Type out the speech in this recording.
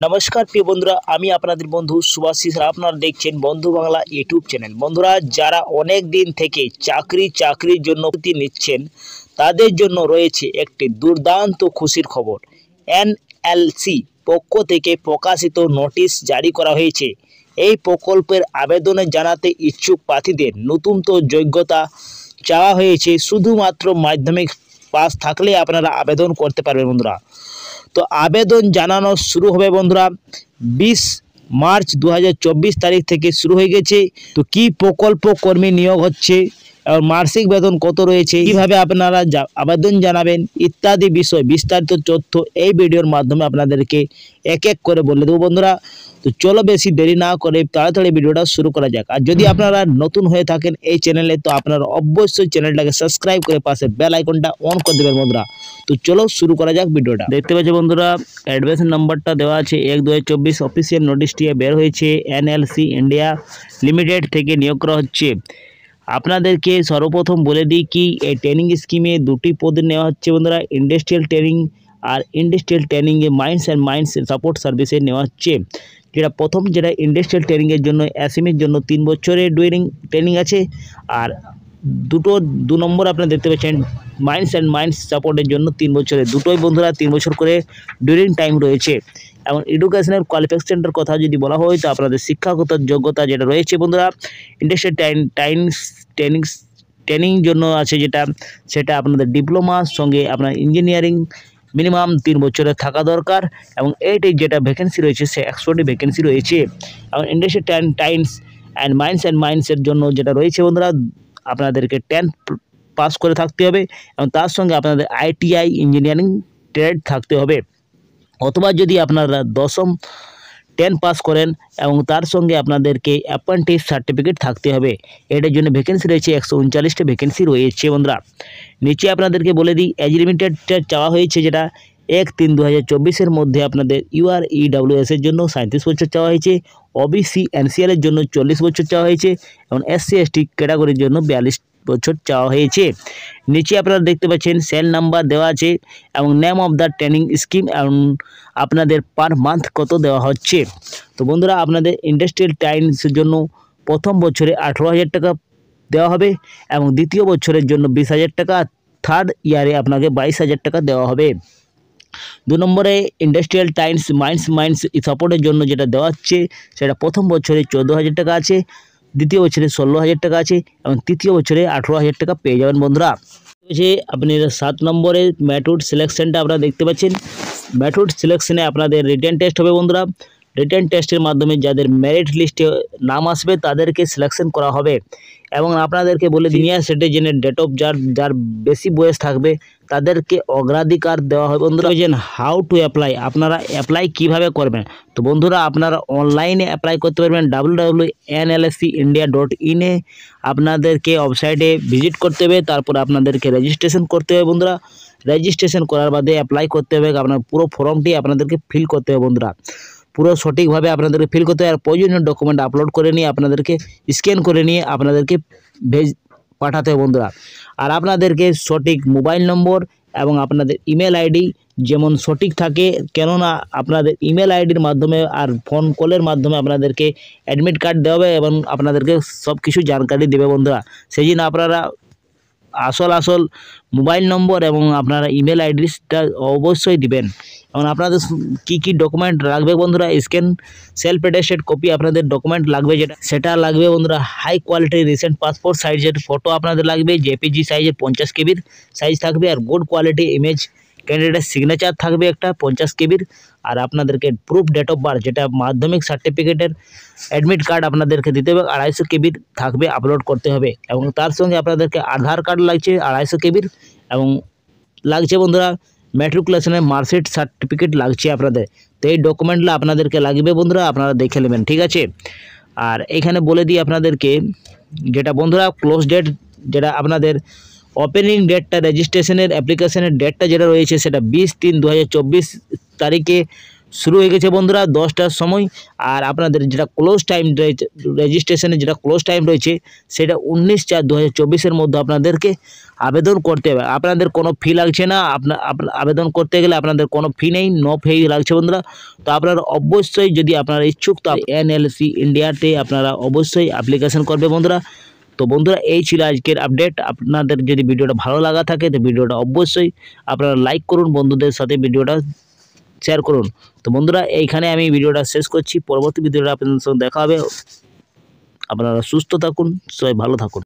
নমস্কার প্রিয় বন্ধুরা, আমি আপনাদের বন্ধু সুভাষিস। আপনারা দেখছেন বন্ধু বাংলা ইউটিউব চ্যানেল। বন্ধুরা, যারা অনেক দিন থেকে চাকরির জন্য প্রস্তুতি নিচ্ছেন তাদের জন্য রয়েছে একটি দুর্দান্ত খুশির খবর। এনএলসি পক্ষ থেকে প্রকাশিত নোটিশ জারি করা হয়েছে। এই প্রকল্পের আবেদনে জানাতে ইচ্ছুক প্রার্থীদের ন্যূনতম যোগ্যতা চাওয়া হয়েছে। শুধুমাত্র মাধ্যমিক পাস থাকলে আপনারা আবেদন করতে পারবেন বন্ধুরা। তো আবেদন জানানো শুরু হবে বন্ধুরা 20 মার্চ 2024 তারিখ থেকে শুরু হয়ে গেছে। তো কি প্রকল্প কর্মী নিয়োগ হচ্ছে, আর মাসিক বেতন কত রয়েছে, কিভাবে আপনারা আবেদন জানাবেন ইত্যাদি বিষয় বিস্তারিত তথ্য এই ভিডিওর মাধ্যমে আপনাদেরকে এক এক করে বলে দেবো বন্ধুরা। তো চলো বেশি দেরি না করে তাড়াতাড়ি ভিডিওটা শুরু করা যাক। আর যদি আপনারা নতুন হয়ে থাকেন এই চ্যানেলে, তো আপনারা অবশ্যই চ্যানেলটাকে সাবস্ক্রাইব করে পাশে বেল আইকনটা অন করে দেবেন বন্ধুরা। তো চলো শুরু করা যাক ভিডিওটা। দেখতে পাচ্ছি বন্ধুরা, অ্যাডমিশন নাম্বারটা দেওয়া আছে 1/2024। অফিসিয়াল নোটিশটি বের হয়েছে। এনএলসি ইন্ডিয়া লিমিটেড থেকে নিয়োগ করা হচ্ছে। আপনাদেরকে সর্বপ্রথম বলে দিই কি এই ট্রেনিং স্কিমে দুটি পদে নেওয়া হচ্ছে বন্ধুরা। ইন্ডাস্ট্রিয়াল ট্রেনিং আর ইন্ডাস্ট্রিয়াল ট্রেনিংয়ে মাইন্স সাপোর্ট সার্ভিসে নেওয়া হচ্ছে। যেটা প্রথম, যেটা ইন্ডাস্ট্রিয়াল ট্রেনিংয়ের জন্য অ্যাসেমের জন্য 3 বছরের ট্রেনিং আছে। আর দু নম্বর আপনারা দেখতে পাচ্ছেন মাইন্স সাপোর্টের জন্য 3 বছরের। দুটোই বন্ধুরা 3 বছর করে ডিউরিং টাইম রয়েছে। এবং এডুকেশনাল কোয়ালিফিকেশনের কথা যদি বলা হয়, তো আপনাদের শিক্ষাগত যোগ্যতা যেটা রয়েছে বন্ধুরা, ইন্ডাস্ট্রিয়াল ট্রেনিং জন্য আছে সেটা আপনাদের ডিপ্লোমার সঙ্গে আপনার ইঞ্জিনিয়ারিং মিনিমাম 3 বছরের থাকা দরকার। এবং এইটি যেটা ভ্যাকেন্সি রয়েছে সে 100টি ভ্যাকেন্সি রয়েছে। এবং ইন্ডাস্ট্রিয়াল মাইন্সের জন্য যেটা রয়েছে বন্ধুরা, আপনাদেরকে 10 পাস করে থাকতে হবে এবং তার সঙ্গে আপনাদের ITI ইঞ্জিনিয়ারিং ট্রেড থাকতে হবে। অথবা যদি আপনারা 10 পাস করেন এবং তার সঙ্গে আপনাদেরকে অ্যাপ্রেন্টিস সার্টিফিকেট থাকতে হবে। এটার জন্য ভ্যাকেন্সি রয়েছে 139টা ভ্যাকেন্সি রয়েছে বন্ধুরা। নিচে আপনাদেরকে বলে দিই এজ লিমিটেডটা চাওয়া হয়েছে, যেটা 1/3/2024 মধ্যে আপনাদের UREWS এর জন্য 37 বছর চাওয়া হয়েছে। OBC NCL এর জন্য 40 বছর চাওয়া হয়েছে এবং SC ST ক্যাটাগরির জন্য 42 বছর চাওয়া হয়েছে। নিচে আপনারা দেখতে পাচ্ছেন সেল নাম্বার দেওয়া আছে এবং name of the training scheme এবং আপনাদের পার মান্থ কত দেওয়া হচ্ছে। তো বন্ধুরা, আপনাদের ইন্ডাস্ট্রিয়াল ট্রেনিংয়ের জন্য প্রথম বছরে 18,000 টাকা দেওয়া হবে এবং দ্বিতীয় বছরের জন্য 20,000 টাকা, থার্ড ইয়ারে আপনাকে 22,000 টাকা দেওয়া হবে। 2 নম্বরে ইন্ডাস্ট্রিয়াল মাইন্স সাপোর্টের জন্য যেটা দেওয়া হচ্ছে সেটা প্রথম বছরে 14,000 টাকা আছে, দ্বিতীয় বছরে 16,000 টাকা আছে এবং তৃতীয় বছরে 18,000 টাকা পেয়ে যাবেন বন্ধুরা। আপনি 7 নম্বরে ম্যাথড সিলেকশনটা আপনারা দেখতে পাচ্ছেন। ম্যাথড সিলেকশনে আপনাদের রিটেন টেস্ট হবে বন্ধুরা। রিটেন টেস্টের মাধ্যমে যাদের মেরিট লিস্টে নাম আসবে তাদেরকে সিলেকশন করা হবে। এবং আপনাদেরকে বলে সিনিয়র সিটিজেনের ডেট অফ যার বেশি বয়স থাকবে তাদেরকে অগ্রাধিকার দেওয়া হবে বন্ধুরা। হাউ টু অ্যাপ্লাই, আপনারা অ্যাপ্লাই কিভাবে করবেন। তো বন্ধুরা, আপনারা অনলাইনে অ্যাপ্লাই করতে পারবেন www.nlsindia.in এ আপনাদেরকে ওয়েবসাইটে ভিজিট করতে হবে। তারপর আপনাদেরকে রেজিস্ট্রেশন করতে হবে বন্ধুরা। রেজিস্ট্রেশন করার বাদে অ্যাপ্লাই করতে হবে। আপনার পুরো ফর্মটি আপনাদেরকে ফিল করতে হবে বন্ধুরা। পুরো সঠিকভাবে আপনাদেরকে ফিল করতে হবে। আর প্রয়োজনীয় ডকুমেন্ট আপলোড করে নিয়ে আপনাদেরকে স্ক্যান করে নিয়ে আপনাদেরকে পাঠাতে হবে বন্ধুরা। আর আপনাদেরকে সঠিক মোবাইল নম্বর এবং আপনাদের ইমেল আইডি যেমন সঠিক থাকে, কেননা আপনাদের ইমেল আইডির মাধ্যমে আর ফোন কলের মাধ্যমে আপনাদেরকে অ্যাডমিট কার্ড দেওয়া হবে এবং আপনাদেরকে সব কিছু জানকারি দেবে বন্ধুরা। সেই জন্য আপনারা আসল মোবাইল নম্বর এবং আপনারা ইমেল আইডিটা অবশ্যই দিবেন। এবং আপনাদের কি ডকুমেন্ট লাগবে বন্ধুরা, স্ক্যান সেলফ অ্যাটেস্টেড কপি আপনাদের ডকুমেন্ট লাগবে, সেটা লাগবে বন্ধুরা। হাই কোয়ালিটি রিসেন্ট পাসপোর্ট সাইজের ফটো আপনাদের লাগবে, JPG সাইজের 50 KB সাইজ থাকবে। আর গুড কোয়ালিটি ইমেজ ক্যান্ডিডেটের সিগনেচার থাকবে একটা 50 KB। আর আপনাদেরকে প্রুফ ডেট অফ বার্থ, যেটা মাধ্যমিক সার্টিফিকেটের অ্যাডমিট কার্ড আপনাদেরকে দিতে হবে 250 KB থাকবে, আপলোড করতে হবে। এবং তার সঙ্গে আপনাদেরকে আধার কার্ড লাগছে 250 KB এবং লাগছে বন্ধুরা ম্যাট্রিকুলেশনের মার্কশিট সার্টিফিকেট লাগছে আপনাদের। তো এই ডকুমেন্টগুলো আপনাদেরকে লাগবে বন্ধুরা, আপনারা দেখে নেবেন, ঠিক আছে। আর এখানে বলে দিই আপনাদেরকে যেটা বন্ধুরা ক্লোজ ডেট, যেটা আপনাদের ওপেনিং ডেটটা রেজিস্ট্রেশনের অ্যাপ্লিকেশনের ডেটটা যেটা রয়েছে সেটা 20/3/2024 তারিখে শুরু হয়ে গেছে বন্ধুরা 10টার সময়। আর আপনাদের যেটা ক্লোজ টাইম রয়েছে, রেজিস্ট্রেশনে যেটা ক্লোজ টাইম রয়েছে সেটা 19/4/2024-এর মধ্যে আপনাদেরকে আবেদন করতে হবে। আপনাদের কোনো ফি লাগছে না, আবেদন করতে গেলে আপনাদের কোনো ফি নেই, নো ফি লাগছে বন্ধুরা। তো আপনারা অবশ্যই যদি আপনারা ইচ্ছুক তো NLC ইন্ডিয়াতে আপনারা অবশ্যই অ্যাপ্লিকেশন করবে বন্ধুরা। তো বন্ধুরা এই ছিল আজকের আপডেট। আপনাদের যদি ভিডিওটা ভালো লাগা থাকে তো ভিডিওটা অবশ্যই আপনারা লাইক করুন, বন্ধুদের সাথে ভিডিওটা শেয়ার করুন। তো বন্ধুরা এইখানে আমি ভিডিওটা শেষ করছি, পরবর্তী ভিডিওটা আপনাদের সঙ্গে দেখা হবে। আপনারা সুস্থ থাকুন, সবাই ভালো থাকুন।